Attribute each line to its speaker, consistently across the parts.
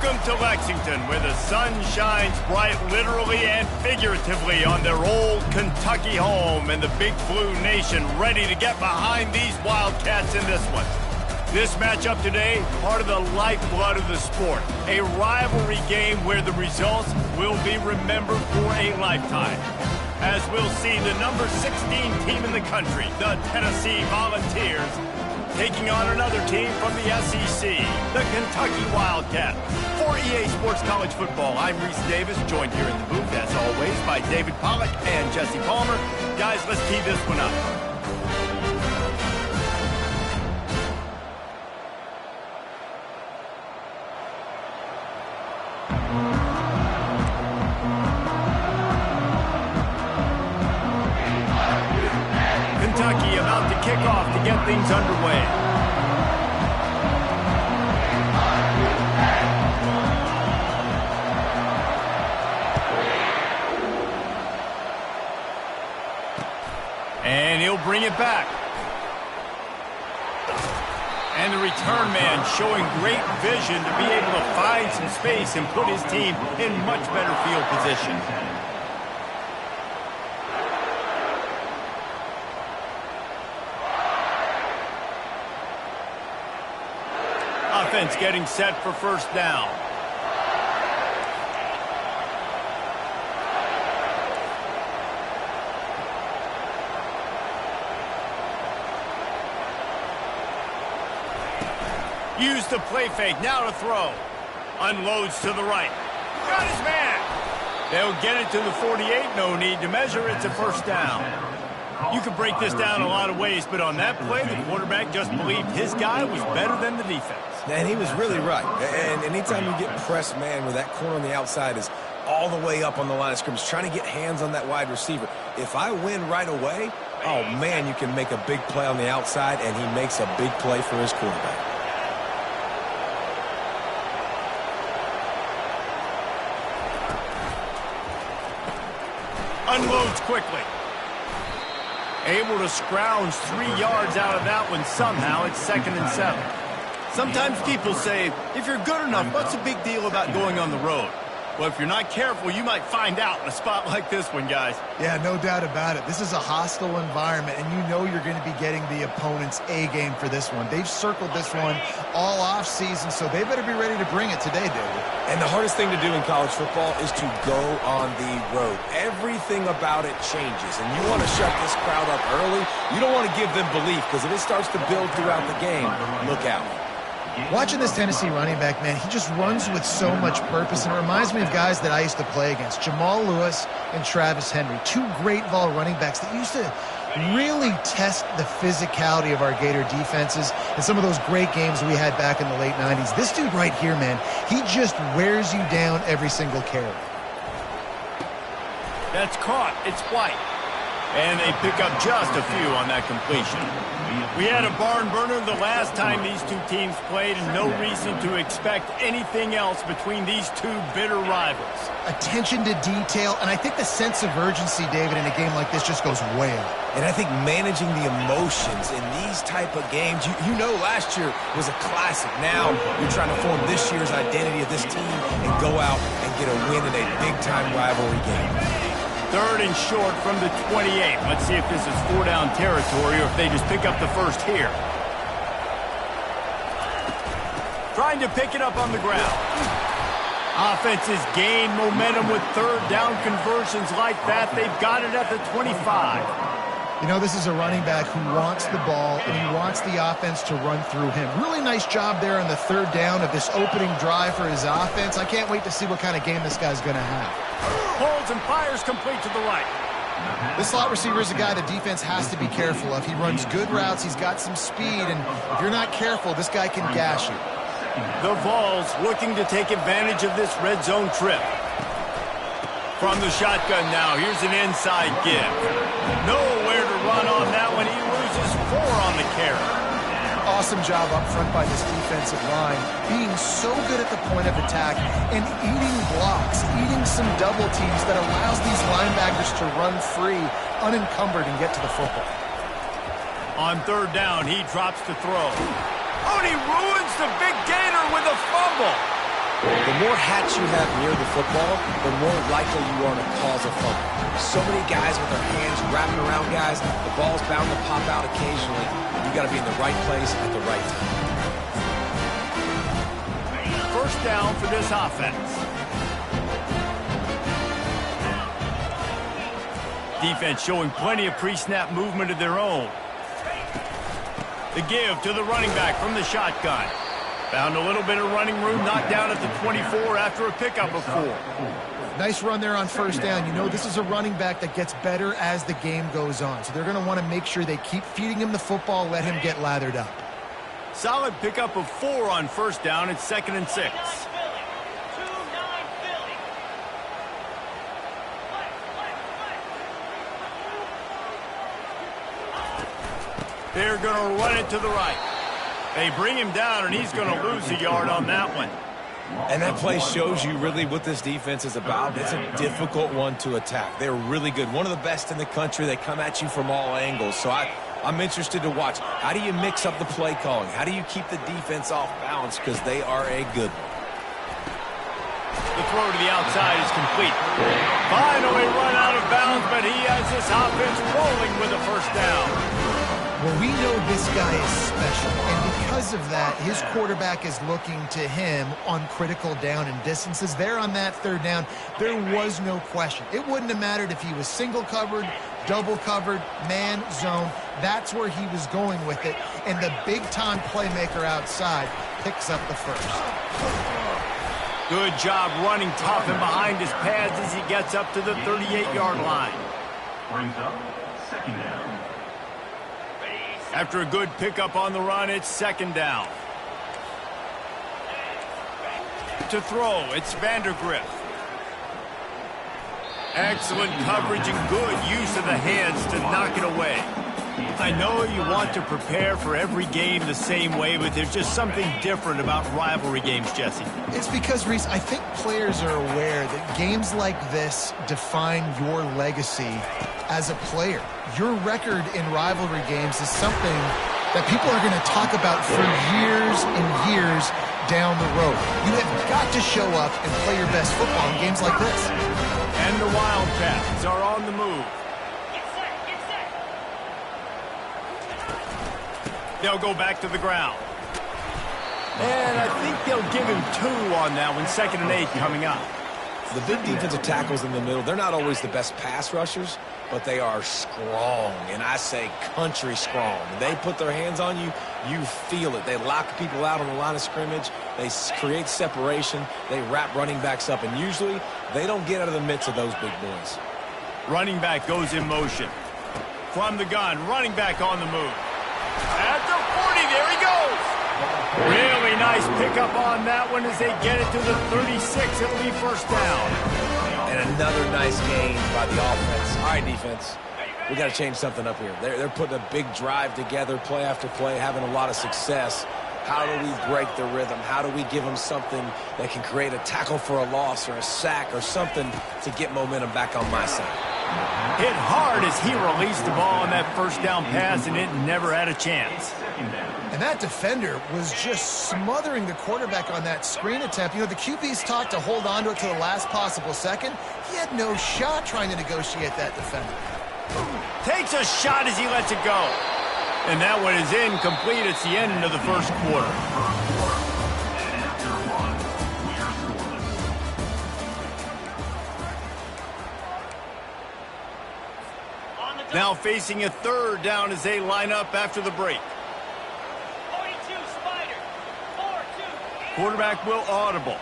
Speaker 1: Welcome to Lexington, where the sun shines bright literally and figuratively on their old Kentucky home, and the Big Blue Nation ready to get behind these Wildcats in this one. This matchup today, part of the lifeblood of the sport, a rivalry game where the results will be remembered for a lifetime. As we'll see the number 16 team in the country, the Tennessee Volunteers, taking on another team from the SEC, the Kentucky Wildcats. For EA Sports College Football, I'm Reese Davis, joined here in the booth, as always, by David Pollack and Jesse Palmer. Guys, let's tee this one up. Kentucky about to kick off to get things underway. And he'll bring it back. And the return man showing great vision to be able to find some space and put his team in much better field position. Offense getting set for first down. Use the play fake, now to throw. Unloads to the right. Got his man. They'll get it to the 48, no need to measure, it's a first down. You could break this down a lot of ways, but on that play, the quarterback just believed his guy was better than the defense.
Speaker 2: And he was really right. And anytime you get pressed man where that corner on the outside is all the way up on the line of scrimmage, trying to get hands on that wide receiver, if I win right away, oh, man, you can make a big play on the outside, and he makes a big play for his quarterback.
Speaker 1: Unloads quickly. Able to scrounge 3 yards out of that one somehow. It's 2nd and 7. Sometimes people say, if you're good enough, what's the big deal about going on the road? Well, if you're not careful, you might find out in a spot like this one, guys.
Speaker 3: Yeah, no doubt about it. This is a hostile environment, and you know you're going to be getting the opponent's A-game for this one. They've circled this one all off-season, so they better be ready to bring it today, David.
Speaker 2: And the hardest thing to do in college football is to go on the road. Everything about it changes, and you want to shut this crowd up early. You don't want to give them belief, because if it starts to build throughout the game, look out.
Speaker 3: Watching this Tennessee running back, man, he just runs with so much purpose, and it reminds me of guys that I used to play against, Jamal Lewis and Travis Henry, two great ball running backs that used to really test the physicality of our Gator defenses and some of those great games we had back in the late 90s. This dude right here, man, he just wears you down every single carry.
Speaker 1: That's caught. It's White. And they pick up just a few on that completion. We had a barn burner the last time these two teams played, and no reason to expect anything else between these two bitter rivals.
Speaker 3: Attention to detail, and I think the sense of urgency, David, in a game like this just goes way up.
Speaker 2: And I think managing the emotions in these type of games, you know last year was a classic. Now you're trying to form this year's identity of this team and go out and get a win in a big-time rivalry game.
Speaker 1: 3rd and short from the 28. Let's see if this is 4-down territory or if they just pick up the first here. Trying to pick it up on the ground. Offenses gain momentum with 3rd down conversions like that. They've got it at the 25.
Speaker 3: You know, this is a running back who wants the ball, and he wants the offense to run through him. Really nice job there on the 3rd down of this opening drive for his offense. I can't wait to see what kind of game this guy's going to have.
Speaker 1: Holds and fires complete to the right.
Speaker 3: This slot receiver is a guy the defense has to be careful of. He runs good routes. He's got some speed, and if you're not careful, this guy can gash you.
Speaker 1: The Vols looking to take advantage of this red zone trip. From the shotgun now, here's an inside give. Nowhere to run on that one. He loses 4 on the carry.
Speaker 3: Awesome job up front by this defensive line, being so good at the point of attack and eating blocks, eating some double teams that allows these linebackers to run free, unencumbered, and get to the football.
Speaker 1: On 3rd down, he drops to throw. Oh, and he ruins the big Gator with a fumble.
Speaker 2: The more hats you have near the football, the more likely you are to cause a fumble. So many guys with their hands wrapping around guys, the ball's bound to pop out occasionally. You got to be in the right place at the right time.
Speaker 1: First down for this offense. Defense showing plenty of pre-snap movement of their own. The give to the running back from the shotgun. Found a little bit of running room, knocked down at the 24 after a pickup of 4.
Speaker 3: Nice run there on first down. You know, this is a running back that gets better as the game goes on. So they're going to want to make sure they keep feeding him the football, let him get lathered up.
Speaker 1: Solid pickup of 4 on first down. It's 2nd and 6. They're going to run it to the right. They bring him down, and he's going to lose a yard on that one.
Speaker 2: And that play shows you really what this defense is about. It's a difficult one to attack. They're really good. One of the best in the country. They come at you from all angles. So I'm interested to watch. How do you mix up the play calling? How do you keep the defense off balance? Because they are a good one.
Speaker 1: The throw to the outside is complete. Finally run out of bounds, but he has this offense rolling with a first down.
Speaker 3: Well, we know this guy is special, and because of that, his quarterback is looking to him on critical down and distances. There on that third down, there was no question. It wouldn't have mattered if he was single covered, double covered, man, zone. That's where he was going with it, and the big-time playmaker outside picks up the first.
Speaker 1: Good job running tough and behind his pads as he gets up to the 38-yard line.
Speaker 4: Brings up 2nd down.
Speaker 1: After a good pickup on the run, it's 2nd down. To throw, it's Vandergriff. Excellent coverage and good use of the hands to knock it away. I know you want to prepare for every game the same way, but there's just something different about rivalry games, Jesse.
Speaker 3: It's because, Reese, I think players are aware that games like this define your legacy as a player. Your record in rivalry games is something that people are going to talk about for years and years down the road. You have got to show up and play your best football in games like this.
Speaker 1: And the Wildcats are on the move. They'll go back to the ground. And I think they'll give him 2 on that one. 2nd and 8 coming up.
Speaker 2: The big defensive tackles in the middle, they're not always the best pass rushers, but they are strong, and I say country strong. When they put their hands on you, you feel it. They lock people out on the line of scrimmage. They create separation. They wrap running backs up, and usually they don't get out of the midst of those big boys.
Speaker 1: Running back goes in motion. From the gun, running back on the move. At the 40, there he goes. Really nice pickup on that one as they get it to the 36. It'll be first down.
Speaker 2: And another nice gain by the offense. All right, defense, we got to change something up here. They're putting a big drive together, play after play, having a lot of success. How do we break the rhythm? How do we give them something that can create a tackle for a loss or a sack or something to get momentum back on my side?
Speaker 1: Hit hard as he released the ball on that first down pass, and it never had a chance.
Speaker 3: And that defender was just smothering the quarterback on that screen attempt. You know, the QB's taught to hold on to it to the last possible second. He had no shot trying to negotiate that defender.
Speaker 1: Takes a shot as he lets it go. And that one is incomplete. It's the end of the first quarter. Now facing a 3rd down as they line up after the break.
Speaker 5: 42 Spider. 4-2.
Speaker 1: Quarterback will audible.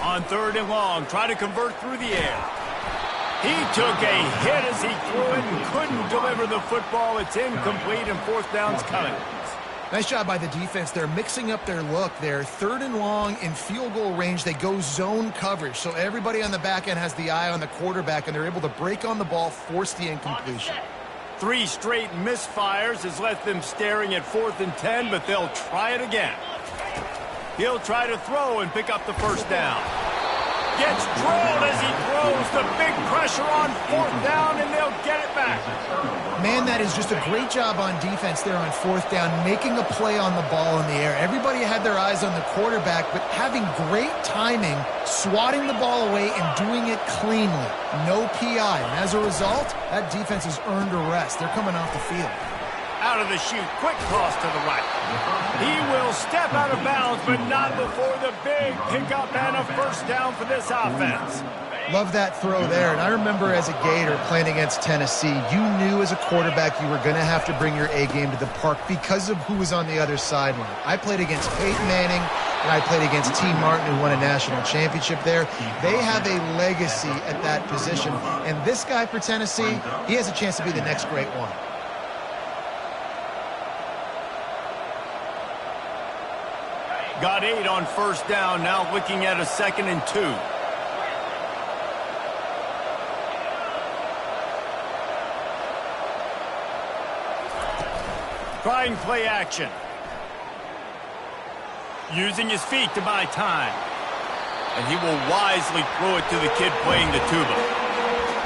Speaker 1: On 3rd and long, try to convert through the air. He took a hit as he threw it and couldn't deliver the football. It's incomplete, and 4th down's coming.
Speaker 3: Nice job by the defense. They're mixing up their look there. 3rd and long in field goal range. They go zone coverage. So everybody on the back end has the eye on the quarterback, and they're able to break on the ball, force the incompletion.
Speaker 1: 3 straight misfires has left them staring at 4th and 10, but they'll try it again. He'll try to throw and pick up the first down. Gets drilled as he throws. The big pressure on 4th down, and they'll get it back.
Speaker 3: Man, that is just a great job on defense there on 4th down, making a play on the ball in the air. Everybody had their eyes on the quarterback, but having great timing, swatting the ball away, and doing it cleanly. No PI. And as a result, that defense has earned a rest. They're coming off the field.
Speaker 1: Out of the chute, quick toss to the right. He will step out of bounds, but not before the big pickup and a 1st down for this offense.
Speaker 3: Love that throw there. And I remember as a Gator playing against Tennessee, you knew as a quarterback you were going to have to bring your A game to the park because of who was on the other sideline. I played against Peyton Manning, and I played against T. Martin, who won a national championship there. They have a legacy at that position. And this guy for Tennessee, he has a chance to be the next great one.
Speaker 1: Got 8 on 1st down, now looking at a 2nd and 2. Trying play action. Using his feet to buy time. And he will wisely throw it to the kid playing the tuba.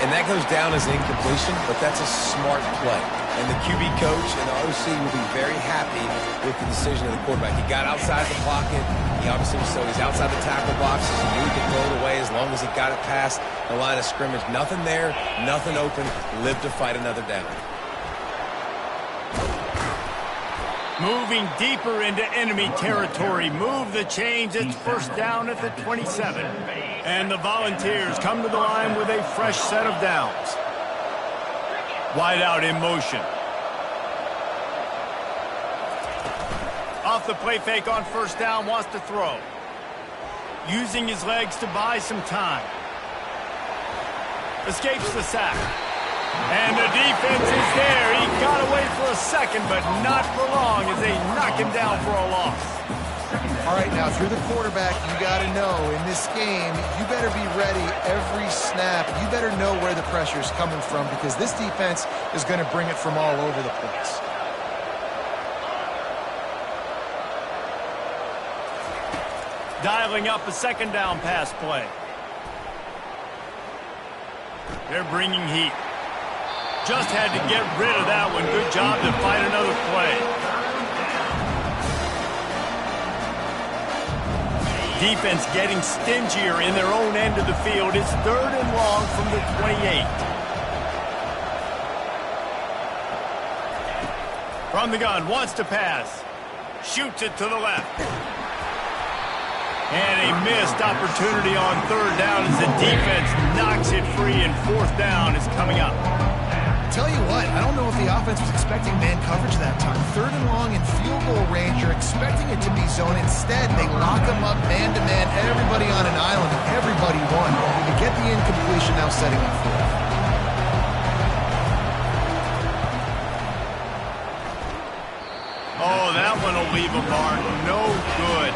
Speaker 2: And that goes down as an incompletion, but that's a smart play. And the QB coach and the OC will be very happy with the decision of the quarterback. He got outside the pocket. He obviously so he's outside the tackle boxes. He knew he could throw it away as long as he got it past the line of scrimmage. Nothing there, nothing open. Live to fight another down.
Speaker 1: Moving deeper into enemy territory. Move the chains. It's 1st down at the 27. And the Volunteers come to the line with a fresh set of downs. Wide out in motion. Off the play fake on 1st down, wants to throw. Using his legs to buy some time. Escapes the sack. And the defense is there. He got away for a second, but not for long as they knock him down for a loss.
Speaker 3: All right, now, if you're the quarterback, you got to know in this game, you better be ready every snap. You better know where the pressure is coming from because this defense is going to bring it from all over the place.
Speaker 1: Dialing up a 2nd down pass play. They're bringing heat. Just had to get rid of that one. Good job to find another play. Defense getting stingier in their own end of the field. It's 3rd and long from the 28. From the gun, wants to pass. Shoots it to the left. And a missed opportunity on 3rd down as the defense knocks it free, and 4th down is coming up.
Speaker 3: Tell you what, I don't know if the offense was expecting man coverage that time. 3rd and long in field goal range. You're expecting it to be zone. Instead, they lock them up man-to-man, everybody on an island, and everybody won. To get the incompletion, now setting up 4th.
Speaker 1: Oh, that one will leave a mark. No good.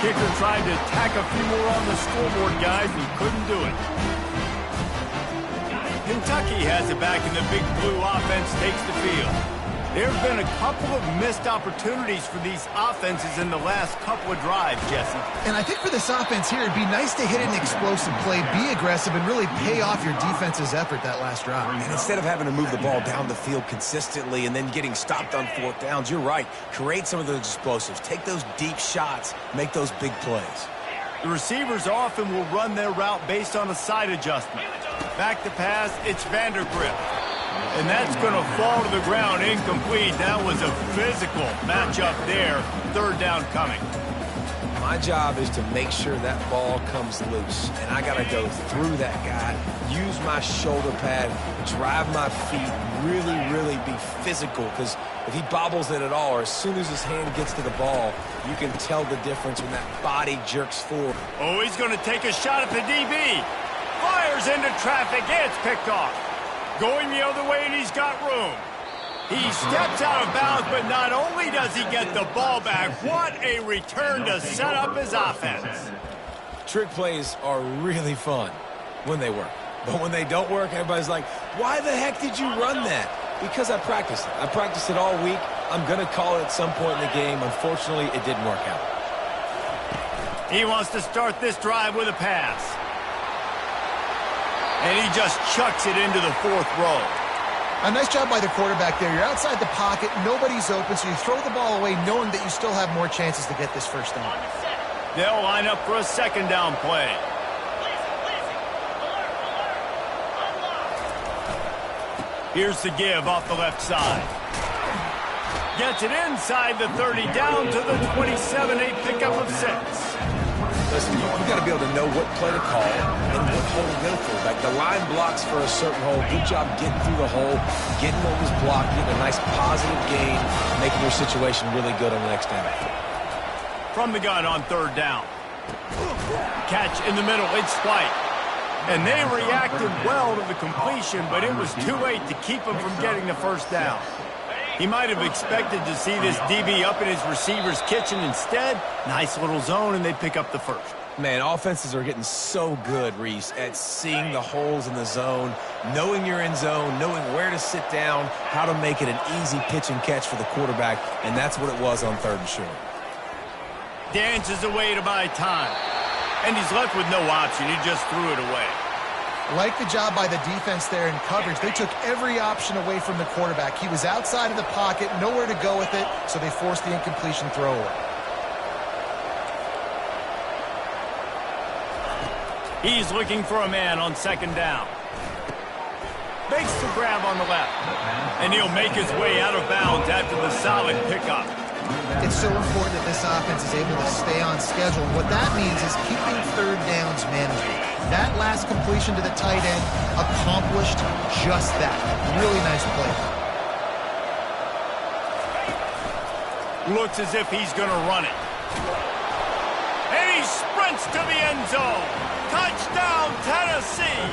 Speaker 1: Kicker tried to tack a few more on the scoreboard, guys, and couldn't do it. Kentucky has it back, and the Big Blue offense takes the field. There have been a couple of missed opportunities for these offenses in the last couple of drives, Jesse.
Speaker 3: And I think for this offense here, it'd be nice to hit an explosive play, be aggressive, and really pay off your defense's effort that last drive.
Speaker 2: And instead of having to move the ball down the field consistently and then getting stopped on 4th downs, you're right. Create some of those explosives. Take those deep shots. Make those big plays.
Speaker 1: The receivers often will run their route based on a side adjustment. Back to pass, it's Vandergrift. And that's going to fall to the ground incomplete. That was a physical matchup there. 3rd down coming.
Speaker 2: My job is to make sure that ball comes loose. And I got to go through that guy, use my shoulder pad, drive my feet, really be physical. Because if he bobbles it at all, or as soon as his hand gets to the ball, you can tell the difference when that body jerks forward.
Speaker 1: Oh, he's going to take a shot at the DB. Fires into traffic. It's picked off. Going the other way, and he's got room. He steps out of bounds, but not only does he get the ball back, what a return to set up his offense.
Speaker 2: Trick plays are really fun when they work. But when they don't work, everybody's like, why the heck did you run that? Because I practiced it. I practiced it all week. I'm going to call it at some point in the game. Unfortunately, it didn't work out.
Speaker 1: He wants to start this drive with a pass. And he just chucks it into the 4th row.
Speaker 3: A nice job by the quarterback there. You're outside the pocket, nobody's open, so you throw the ball away knowing that you still have more chances to get this first down.
Speaker 1: They'll line up for a 2nd down play. Here's the give off the left side. Gets it inside the 30, down to the 27, a pickup of 6.
Speaker 2: Listen, you got to be able to know what play to call and what hole to go through. Like the line blocks for a certain hole. Good job getting through the hole, getting what was blocked, getting a nice positive gain, making your situation really good on the next down.
Speaker 1: From the gun on 3rd down. Catch in the middle, it's White. And they reacted well to the completion, but it was too late to keep him from getting the first down. He might have expected to see this DB up in his receiver's kitchen. Instead, nice little zone, and they pick up the first.
Speaker 2: Man, offenses are getting so good, Reese, at seeing the holes in the zone, knowing you're in zone, knowing where to sit down, how to make it an easy pitch and catch for the quarterback, and that's what it was on 3rd and short.
Speaker 1: Dances away to buy time. And he's left with no option. He just threw it away.
Speaker 3: Like the job by the defense there in coverage. They took every option away from the quarterback. He was outside of the pocket, nowhere to go with it, so they forced the incompletion throw away.
Speaker 1: He's looking for a man on 2nd down. Makes the grab on the left. And he'll make his way out of bounds after the solid pickup.
Speaker 3: It's so important that this offense is able to stay on schedule. And what that means is keeping 3rd downs manageable. That last completion to the tight end accomplished just that. Really nice play.
Speaker 1: Looks as if he's going to run it. And he sprints to the end zone. Touchdown, Tennessee.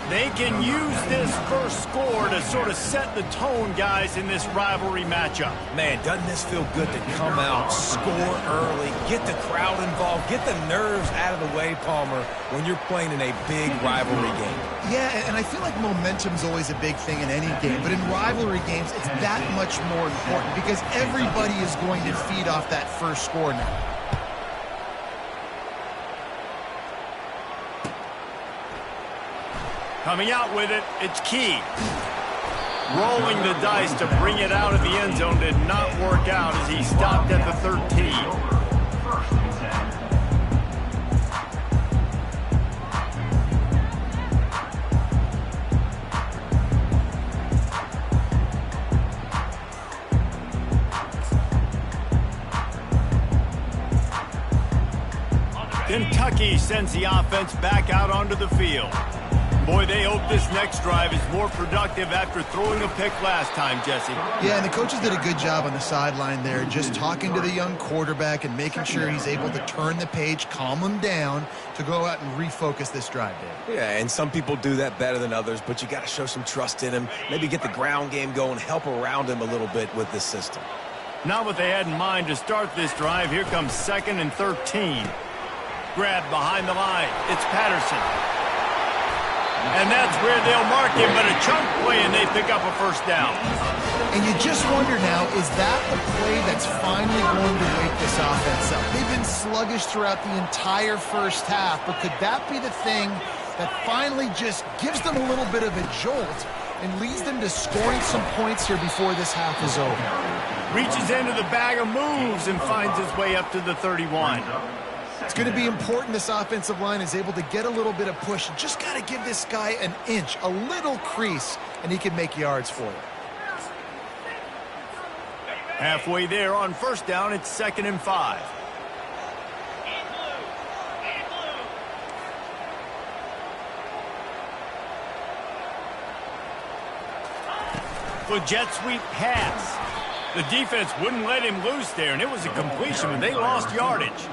Speaker 1: They can use this first score to sort of set the tone, guys, in this rivalry matchup.
Speaker 2: Man, doesn't this feel good to come out, score early, get the crowd involved, get the nerves out of the way, Palmer, when you're playing in a big rivalry game?
Speaker 3: Yeah, and I feel like momentum's always a big thing in any game, but in rivalry games, it's that much more important because everybody is going to feed off that first score now.
Speaker 1: Coming out with it, it's Key. Rolling the dice to bring it out of the end zone did not work out as he stopped at the 13. Kentucky sends the offense back out onto the field. Boy, they hope this next drive is more productive after throwing a pick last time, Jesse.
Speaker 3: Yeah, and the coaches did a good job on the sideline there, just talking to the young quarterback and making sure he's able to turn the page, calm him down to go out and refocus this drive, Dave.
Speaker 2: Yeah, and some people do that better than others, but you got to show some trust in him, maybe get the ground game going, help around him a little bit with this system.
Speaker 1: Not what they had in mind to start this drive. Here comes 2nd and 13. Grab behind the line. It's Patterson. And that's where they'll mark him, but a chunk play, and they pick up a first down.
Speaker 3: And you just wonder now, is that the play that's finally going to wake this offense up? They've been sluggish throughout the entire first half, but could that be the thing that finally just gives them a little bit of a jolt and leads them to scoring some points here before this half is over?
Speaker 1: Reaches into the bag of moves and finds his way up to the 31.
Speaker 3: It's going to be important this offensive line is able to get a little bit of push. Just got to give this guy an inch, a little crease, and he can make yards for you.
Speaker 1: Halfway there on first down, it's 2nd and 5. The jet sweep pass. The defense wouldn't let him loose there, and it was a completion, but they lost yardage.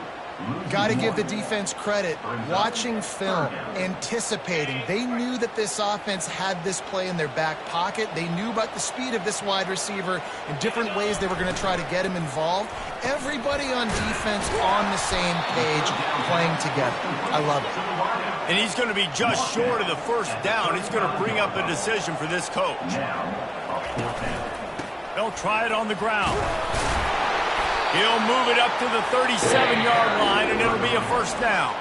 Speaker 3: Got to give the defense credit. Watching film, anticipating. They knew that this offense had this play in their back pocket. They knew about the speed of this wide receiver and different ways they were going to try to get him involved. Everybody on defense on the same page, playing together. I love it.
Speaker 1: And he's going to be just short of the first down. It's going to bring up a decision for this coach. They'll try it on the ground. He'll move it up to the 37-yard line, and it'll be a first down.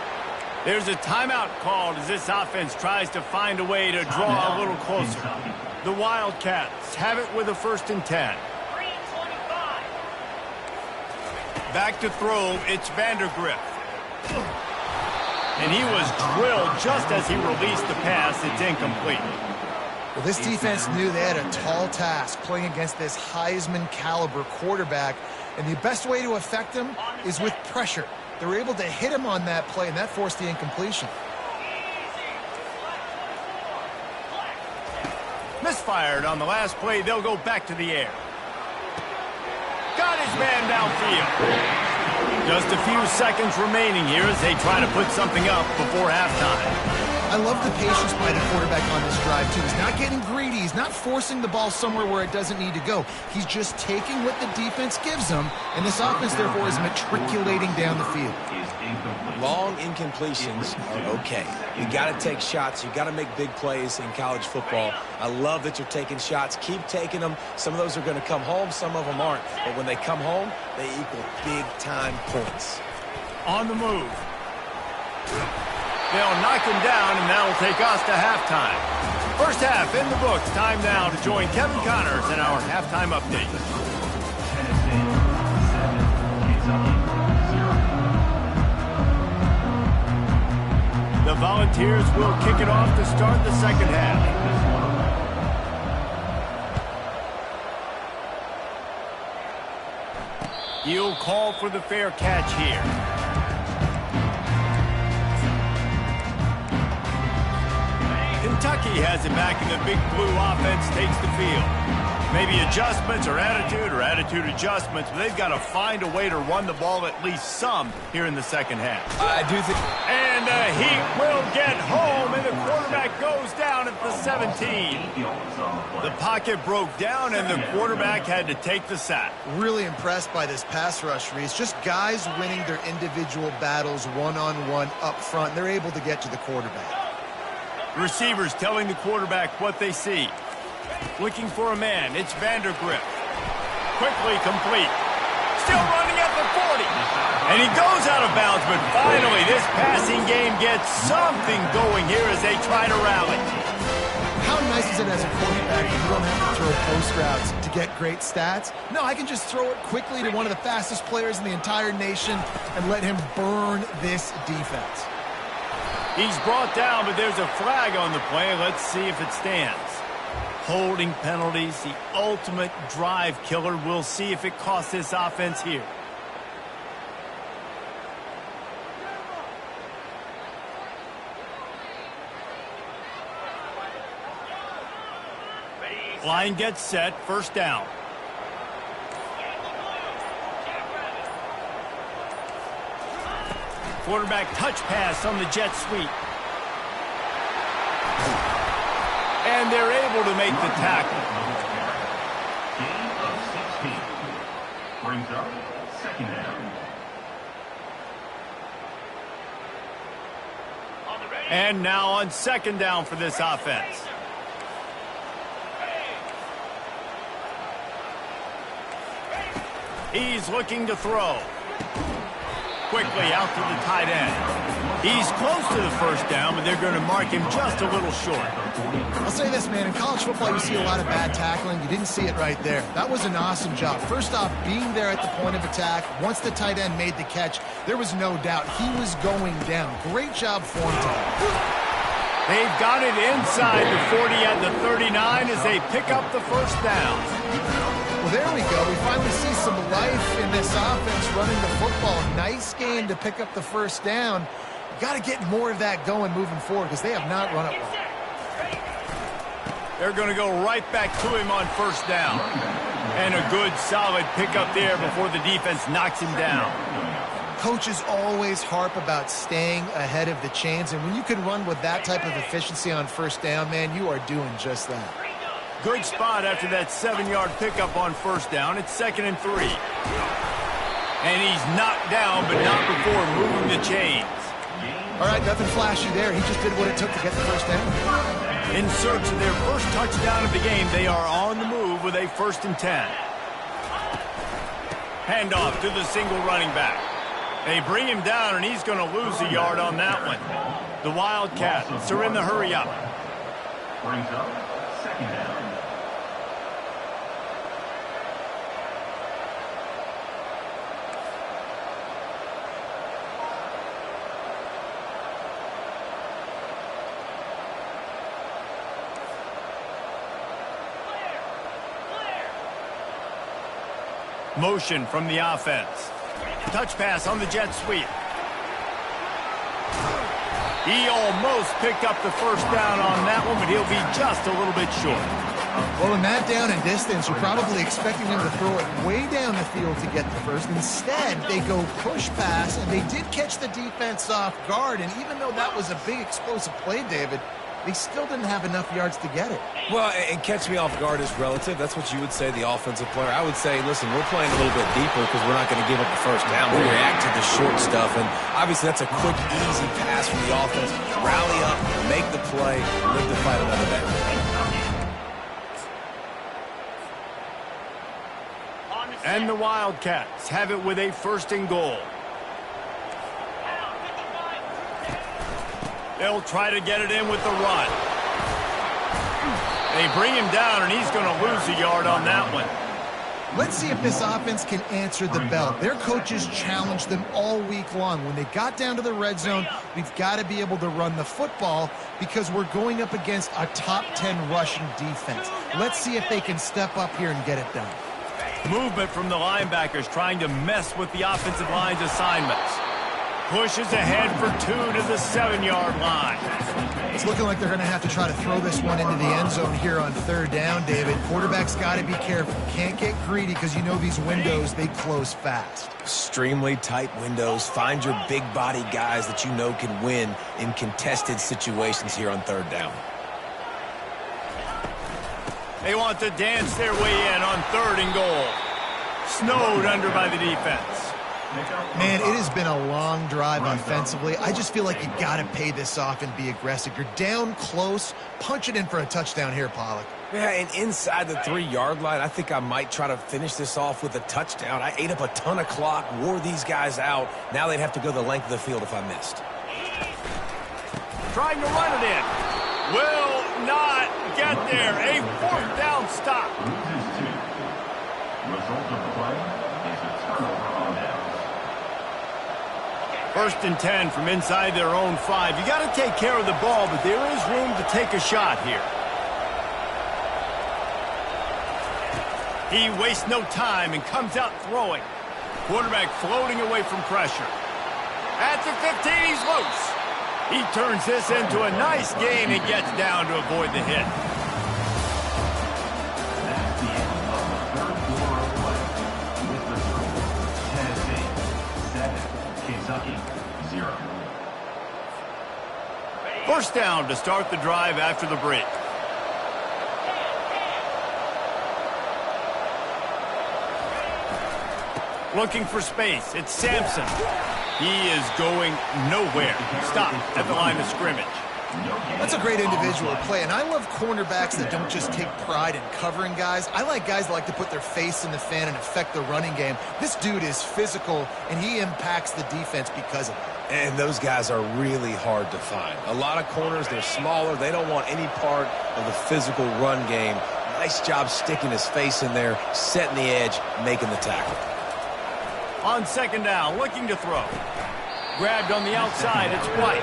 Speaker 1: There's a timeout called as this offense tries to find a way to draw a little closer. The Wildcats have it with a 1st and 10.
Speaker 5: 3:25.
Speaker 1: Back to throw, it's Vandergrift. And he was drilled just as he released the pass. It's incomplete.
Speaker 3: Well, this defense knew they had a tall task playing against this Heisman-caliber quarterback, and the best way to affect him is with pressure. They were able to hit him on that play, and that forced the incompletion.
Speaker 1: Misfired on the last play. They'll go back to the air. Got his man downfield. Just a few seconds remaining here as they try to put something up before halftime.
Speaker 3: I love the patience by the quarterback on this drive, too. He's not getting greedy. He's not forcing the ball somewhere where it doesn't need to go. He's just taking what the defense gives him, and this offense, therefore, is matriculating down the field.
Speaker 2: Long incompletions are okay. You got to take shots. You got to make big plays in college football. I love that you're taking shots. Keep taking them. Some of those are going to come home. Some of them aren't. But when they come home, they equal big-time points.
Speaker 1: On the move. They'll knock him down, and that'll take us to halftime. First half in the books. Time now to join Kevin Connors in our halftime update.
Speaker 4: Tennessee 7, Kentucky 0.
Speaker 1: The Volunteers will kick it off to start the second half. He'll call for the fair catch here. Kentucky has it back, and the Big Blue offense takes the field. Maybe adjustments or attitude adjustments, but they've got to find a way to run the ball at least some here in the second half.
Speaker 2: I do think...
Speaker 1: And he will get home, and the quarterback goes down at the 17. The pocket broke down, and the quarterback had to take the sack.
Speaker 3: Really impressed by this pass rush, Reese. Just guys winning their individual battles one-on-one up front. They're able to get to the quarterback.
Speaker 1: Receivers telling the quarterback what they see. Looking for a man. It's Vandergrift. Quickly complete. Still running at the 40. And he goes out of bounds, but finally this passing game gets something going here as they try to rally.
Speaker 3: How nice is it as a quarterback that you don't have to throw post routes to get great stats? No, I can just throw it quickly to one of the fastest players in the entire nation and let him burn this defense.
Speaker 1: He's brought down, but there's a flag on the play. Let's see if it stands. Holding penalties, the ultimate drive killer. We'll see if it costs this offense here. Line gets set, first down. Quarterback touch pass on the jet sweep. And they're able to make the tackle.
Speaker 4: Gain of 16. Brings up second down.
Speaker 1: And now on second down for this offense. He's looking to throw. Quickly out to the tight end. He's close to the first down, but they're going to mark him just a little short.
Speaker 3: I'll say this, man. In college football, you see a lot of bad tackling. You didn't see it right there. That was an awesome job. First off, being there at the point of attack. Once the tight end made the catch, there was no doubt he was going down. Great job for him today.
Speaker 1: They've got it inside the 40 at the 39 as they pick up the first down.
Speaker 3: Well, there we go. We finally see some life in this offense running the football. Nice game to pick up the first down. You got to get more of that going moving forward because they have not run it well.
Speaker 1: They're going to go right back to him on first down. And a good, solid pickup there before the defense knocks him down.
Speaker 3: Coaches always harp about staying ahead of the chains, and when you can run with that type of efficiency on first down, man, you are doing just that.
Speaker 1: Good spot after that 7-yard pickup on first down. It's 2nd and 3. And he's knocked down, but not before moving the chains.
Speaker 3: All right, nothing flashy there. He just did what it took to get the first down.
Speaker 1: In search of their first touchdown of the game, they are on the move with a 1st and 10. Handoff to the single running back. They bring him down, and he's going to lose a yard on that one. The Wildcats are in the hurry up.
Speaker 4: Brings up second down.
Speaker 1: Motion from the offense. Touch pass on the jet sweep. He almost picked up the first down on that one, but he'll be just a little bit short.
Speaker 3: Well, in that down and distance, you're probably expecting them to throw it way down the field to get the first. Instead, they go push pass, and they did catch the defense off guard. And even though that was a big explosive play, David, they still didn't have enough yards to get it.
Speaker 2: Well, and catch me off guard is relative. That's what you would say, the offensive player. I would say, listen, we're playing a little bit deeper because we're not going to give up the first down. We react to the short stuff, and obviously that's a quick, easy pass from the offense. Rally up, make the play, live to fight another day.
Speaker 1: And the Wildcats have it with a first and goal. They'll try to get it in with the run. They bring him down, and he's going to lose a yard on that one.
Speaker 3: Let's see if this offense can answer the bell. Their coaches challenged them all week long. When they got down to the red zone, we've got to be able to run the football because we're going up against a top 10 rushing defense. Let's see if they can step up here and get it done.
Speaker 1: Movement from the linebackers trying to mess with the offensive line's assignments. Pushes ahead for 2 to the 7-yard line.
Speaker 3: It's looking like they're going to have to try to throw this one into the end zone here on third down, David. Quarterback's got to be careful. Can't get greedy because you know these windows, they close fast.
Speaker 2: Extremely tight windows. Find your big body guys that you know can win in contested situations here on third down.
Speaker 1: They want to dance their way in on third and goal. Snowed under by the defense.
Speaker 3: Man, it has been a long drive offensively. I just feel like you got to pay this off and be aggressive. You're down close. Punch it in for a touchdown here, Pollock.
Speaker 2: Yeah, and inside the 3-yard line, I think I might try to finish this off with a touchdown. I ate up a ton of clock, wore these guys out. Now they'd have to go the length of the field if I missed.
Speaker 1: Trying to run it in. Will not get there. A fourth down stop.
Speaker 4: Loses 2. Result of the play is a turnover on downs.
Speaker 1: First and 10 from inside their own 5. You got to take care of the ball, but there is room to take a shot here. He wastes no time and comes out throwing. Quarterback floating away from pressure. At the 15, he's loose. He turns this into a nice gain and gets down to avoid the hit.
Speaker 4: That's the end of the third quarter of play. With the score, Tennessee 7, Kentucky 0.
Speaker 1: First down to start the drive after the break. Looking for space. It's Sampson. He is going nowhere. Stop at the line of scrimmage.
Speaker 3: That's a great individual play, and I love cornerbacks that don't just take pride in covering guys. I like guys that like to put their face in the fan and affect the running game. This dude is physical, and he impacts the defense because of it.
Speaker 2: And those guys are really hard to find. A lot of corners, they're smaller. They don't want any part of the physical run game. Nice job sticking his face in there, setting the edge, making the tackle.
Speaker 1: On second down, looking to throw. Grabbed on the outside, it's White.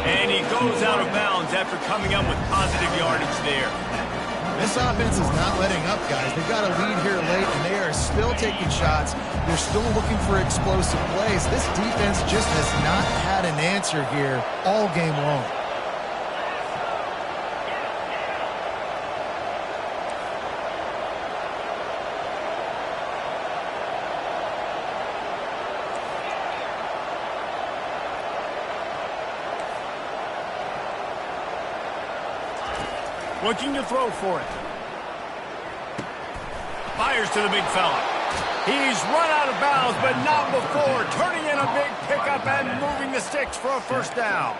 Speaker 1: And he goes out of bounds after coming up with positive yardage there.
Speaker 3: This offense is not letting up, guys. They've got a lead here late, and they are still taking shots. They're still looking for explosive plays. This defense just has not had an answer here all game long.
Speaker 1: Looking to throw for it. Fires to the big fella. He's run out of bounds, but not before. Turning in a big pickup and moving the sticks for a first down.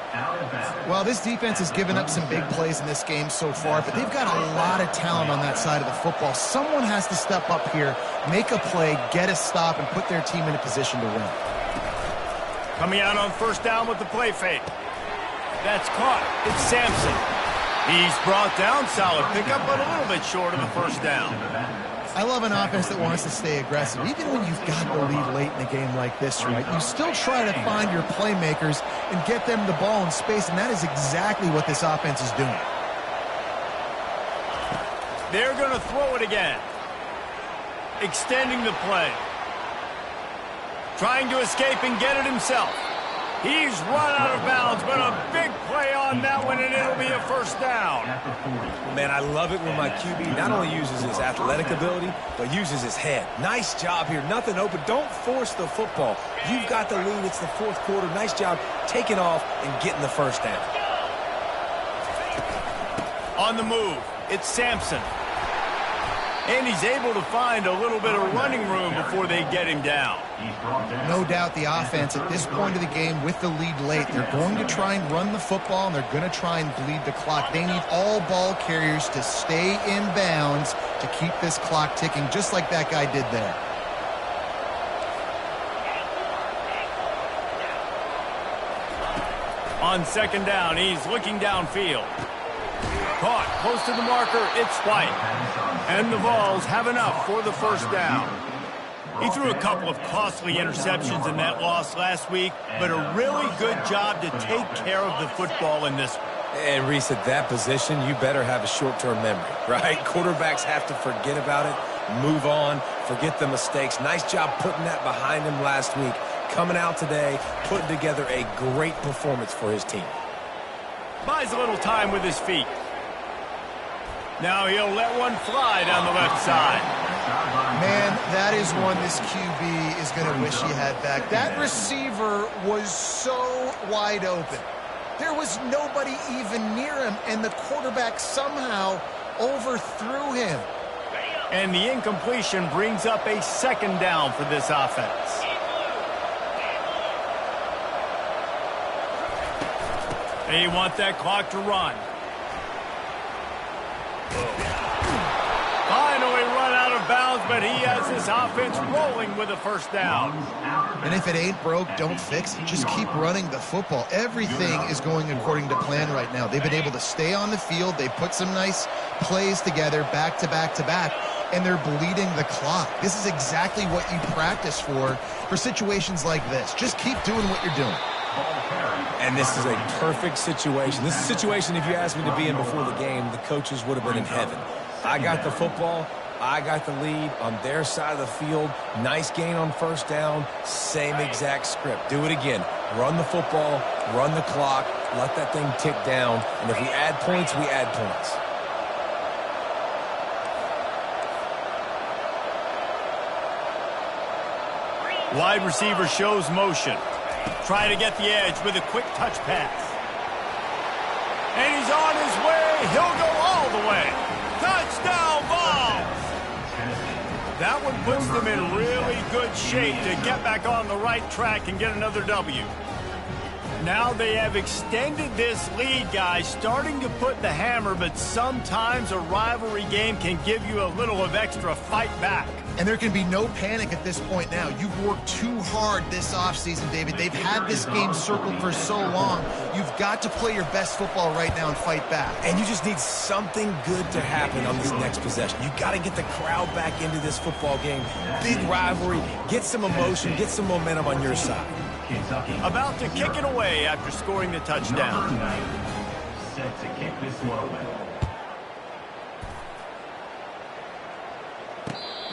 Speaker 3: Well, this defense has given up some big plays in this game so far, but they've got a lot of talent on that side of the football. Someone has to step up here, make a play, get a stop, and put their team in a position to win.
Speaker 1: Coming out on first down with the play fake. That's caught. It's Sampson. He's brought down. Solid pickup, but a little bit short of the first down.
Speaker 3: I love an offense that wants to stay aggressive. Even when you've got the lead late in a game like this, right, you still try to find your playmakers and get them the ball in space, and that is exactly what this offense is doing.
Speaker 1: They're going to throw it again. Extending the play. Trying to escape and get it himself. He's run out of bounds, but a big play on that one, and it'll be a first down.
Speaker 2: Man, I love it when my QB not only uses his athletic ability, but uses his head. Nice job here. Nothing open. Don't force the football. You've got the lead. It's the fourth quarter. Nice job taking off and getting the first down.
Speaker 1: On the move, it's Sampson. And he's able to find a little bit of running room before they get him down.
Speaker 3: No doubt the offense at this point of the game with the lead late, they're going to try and run the football, and they're going to try and bleed the clock. They need all ball carriers to stay in bounds to keep this clock ticking, just like that guy did there.
Speaker 1: On second down, he's looking downfield. Caught close to the marker, it's White. And the Vols have enough for the first down. He threw a couple of costly interceptions in that loss last week, but a really good job to take care of the football in this one.
Speaker 2: And Reese, at that position, you better have a short-term memory, right? Quarterbacks have to forget about it, move on, forget the mistakes. Nice job putting that behind him last week. Coming out today, putting together a great performance for his team.
Speaker 1: Buys a little time with his feet. Now he'll let one fly down the left side.
Speaker 3: Man, that is one this QB is going to wish he had back. That receiver was so wide open. There was nobody even near him, and the quarterback somehow overthrew him.
Speaker 1: And the incompletion brings up a second down for this offense. They want that clock to run. Finally run out of bounds, but he has this offense rolling with a first down.
Speaker 3: And if it ain't broke, don't fix it. Just keep running the football. Everything is going according to plan right now. They've been able to stay on the field. They put some nice plays together back to back to back, and they're bleeding the clock. This is exactly what you practice for situations like this. Just keep doing what you're doing.
Speaker 2: And this is a perfect situation. This is a situation, if you asked me to be in before the game, the coaches would have been in heaven. I got the football. I got the lead on their side of the field. Nice gain on first down. Same exact script. Do it again. Run the football, run the clock, let that thing tick down. And if we add points, we add points.
Speaker 1: Wide receiver shows motion. Try to get the edge with a quick touch pass. And he's on his way. He'll go all the way. Touchdown, Vols! That one puts them in really good shape to get back on the right track and get another W. Now they have extended this lead, guys, starting to put the hammer, but sometimes a rivalry game can give you a little of extra fight back.
Speaker 3: And there can be no panic at this point now. You've worked too hard this offseason, David. They've had this game circled for so long. You've got to play your best football right now and fight back.
Speaker 2: And you just need something good to happen on this next possession. You got to get the crowd back into this football game. Big rivalry. Get some emotion. Get some momentum on your side.
Speaker 1: About to kick it away after scoring the touchdown.
Speaker 4: Set to kick this one away.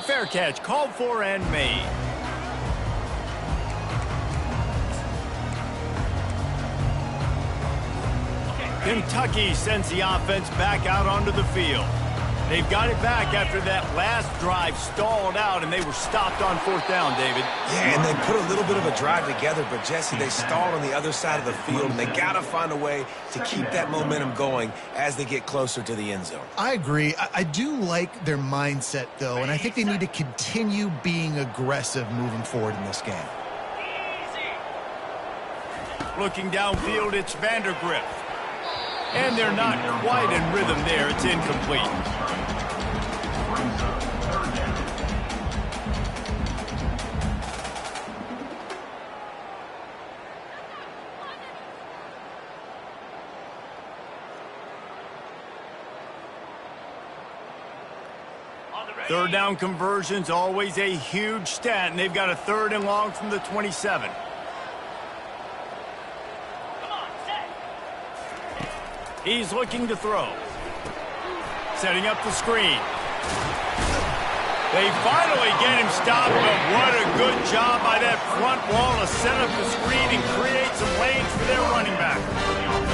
Speaker 1: Fair catch, called for and made. Kentucky sends the offense back out onto the field. They've got it back after that last drive stalled out, and they were stopped on fourth down, David.
Speaker 2: Yeah, and they put a little bit of a drive together, but, Jesse, they stalled on the other side of the field, and they got to find a way to keep that momentum going as they get closer to the end zone.
Speaker 3: I agree. I do like their mindset, though, and I think they need to continue being aggressive moving forward in this game.
Speaker 1: Looking downfield, it's Vandergrift. And they're not quite in rhythm there. It's incomplete. Third down conversion's always a huge stat, and they've got a 3rd and long from the 27.
Speaker 5: Come on, set.
Speaker 1: He's looking to throw. Setting up the screen. They finally get him stopped, but what a good job by that front wall to set up the screen and create some lanes for their running back.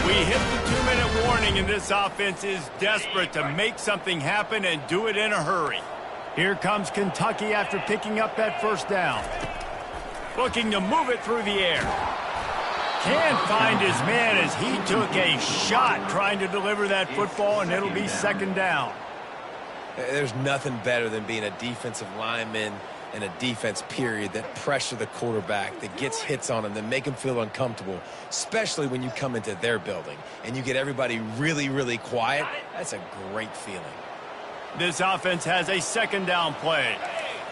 Speaker 1: We hit the 2-minute warning, and this offense is desperate to make something happen and do it in a hurry. Here comes Kentucky after picking up that 1st down. Looking to move it through the air. Can't find his man as he took a shot trying to deliver that football, and it'll be 2nd down.
Speaker 2: There's nothing better than being a defensive lineman and a defense period that pressure the quarterback, that gets hits on him, that make him feel uncomfortable, especially when you come into their building and you get everybody really, really quiet. That's a great feeling.
Speaker 1: This offense has a 2nd down play.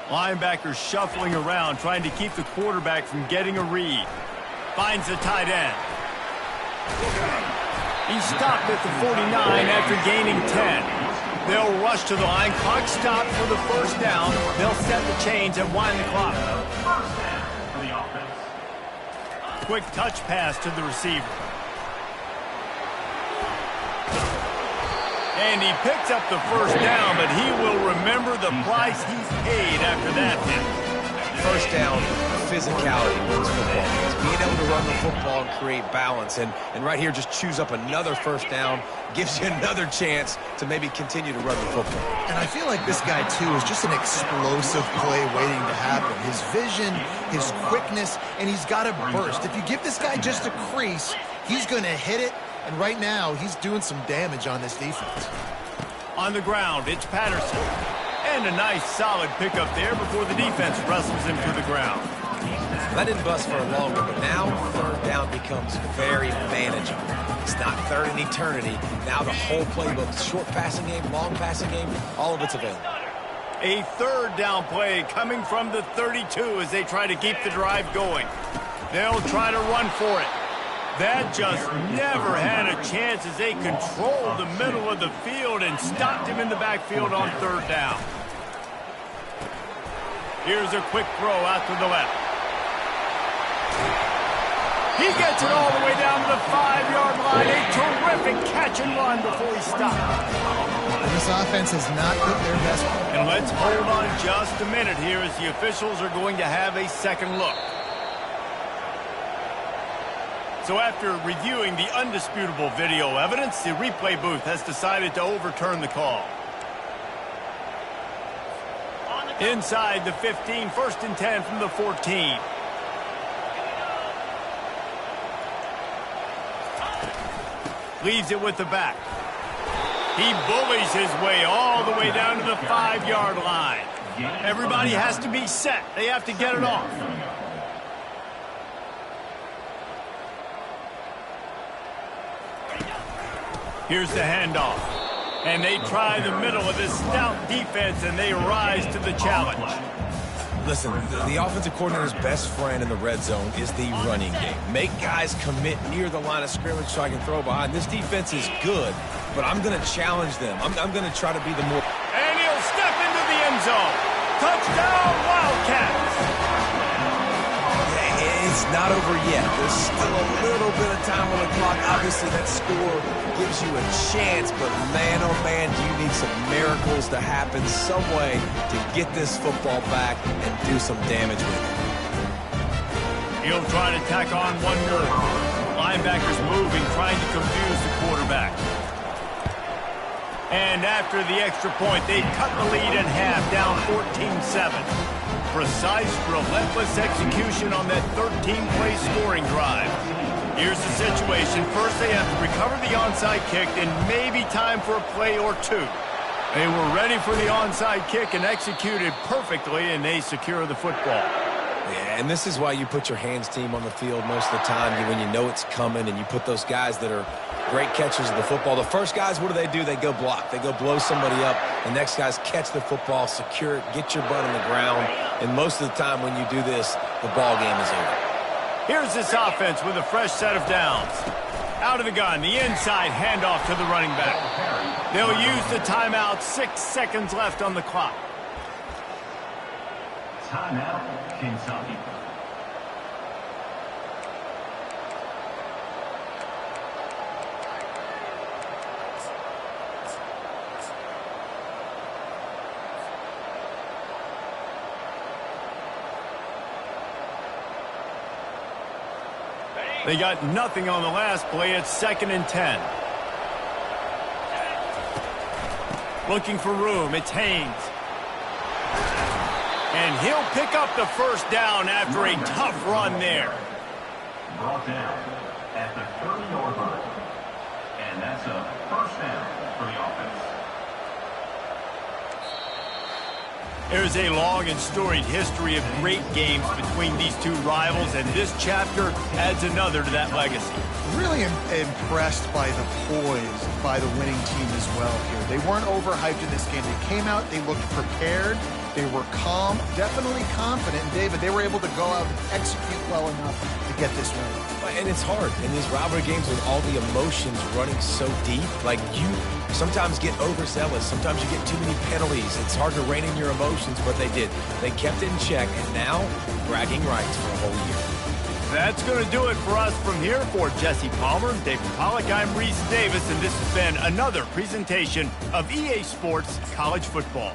Speaker 1: Linebackers shuffling around, trying to keep the quarterback from getting a read. Finds the tight end. He stopped at the 49 after gaining 10. They'll rush to the line. Clock stopped for the 1st down. They'll set the chains and wind the clock.
Speaker 4: First down for the offense.
Speaker 1: Quick touch pass to the receiver. And he picks up the 1st down, but he will remember the price he's paid after that hit.
Speaker 2: 1st down, physicality wins football games. Being able to run the football and create balance. And right here, just choose up another 1st down, gives you another chance to maybe continue to run the football.
Speaker 3: And I feel like this guy, too, is just an explosive play waiting to happen. His vision, his quickness, and he's got a burst. If you give this guy just a crease, he's going to hit it. And right now, he's doing some damage on this defense.
Speaker 1: On the ground, it's Patterson. And a nice, solid pickup there before the defense wrestles him to the ground.
Speaker 2: That didn't bust for longer, but now 3rd down becomes very manageable. It's not 3rd in eternity. Now the whole playbook, short passing game, long passing game, all of it's available.
Speaker 1: A 3rd down play coming from the 32 as they try to keep the drive going. They'll try to run for it. That just never had a chance as they controlled the middle of the field and stopped him in the backfield on 3rd down. Here's a quick throw out to the left. He gets it all the way down to the 5-yard line. A terrific catch and run before he stopped.
Speaker 3: This offense has not put their best.
Speaker 1: And let's hold on just a minute here as the officials are going to have a 2nd look. So after reviewing the undisputable video evidence, the replay booth has decided to overturn the call. Inside the 15, 1st and 10 from the 14. Leaves it with the back. He bullies his way all the way down to the 5-yard line. Everybody has to be set. They have to get it off. Here's the handoff. And they try the middle of this stout defense, and they rise to the challenge.
Speaker 2: Listen, the offensive coordinator's best friend in the red zone is the running game. Make guys commit near the line of scrimmage so I can throw behind. This defense is good, but I'm going to challenge them. I'm going to try to be the more...
Speaker 1: And he'll step into the end zone. Touchdown, Wildcats!
Speaker 2: It's not over yet. There's still a little bit of time on the clock. Obviously, that score gives you a chance, but man, oh man, do you need some miracles to happen some way to get this football back and do some damage with it.
Speaker 1: He'll try to tack on one more. Linebackers moving, trying to confuse the quarterback. And after the extra point, they cut the lead in half, down 14-7. Precise, relentless execution on that 13-play scoring drive. Here's the situation. First, they have to recover the onside kick and maybe time for a play or two. They were ready for the onside kick and executed perfectly, and they secure the football.
Speaker 2: Yeah, and this is why you put your hands team on the field most of the time when you know it's coming, and you put those guys that are great catchers of the football. The first guys, what do? They go block. They go blow somebody up. The next guys catch the football, secure it, get your butt on the ground. And most of the time when you do this, the ball game is over.
Speaker 1: Here's this offense with a fresh set of downs. Out of the gun, the inside handoff to the running back. They'll use the timeout, 6 seconds left on the clock.
Speaker 4: Timeout, Kentucky.
Speaker 1: They got nothing on the last play. It's 2nd and 10. Looking for room. It's Haynes. And he'll pick up the first down after a tough run there.
Speaker 4: Brought down at the 30-yard line. And that's a first down for the offense.
Speaker 1: There's a long and storied history of great games between these two rivals, and this chapter adds another to that legacy.
Speaker 3: Really impressed by the poise by the winning team as well here. They weren't overhyped in this game. They came out, they looked prepared, they were calm, definitely confident. And David, they were able to go out and execute well enough to get this win.
Speaker 2: And it's hard in these rivalry games with all the emotions running so deep. Like, you sometimes get overzealous. Sometimes you get too many penalties. It's hard to rein in your emotions, but they did. They kept it in check, and now bragging rights for a whole year.
Speaker 1: That's going to do it for us from here. For Jesse Palmer, David Pollack, I'm Reese Davis, and this has been another presentation of EA Sports College Football.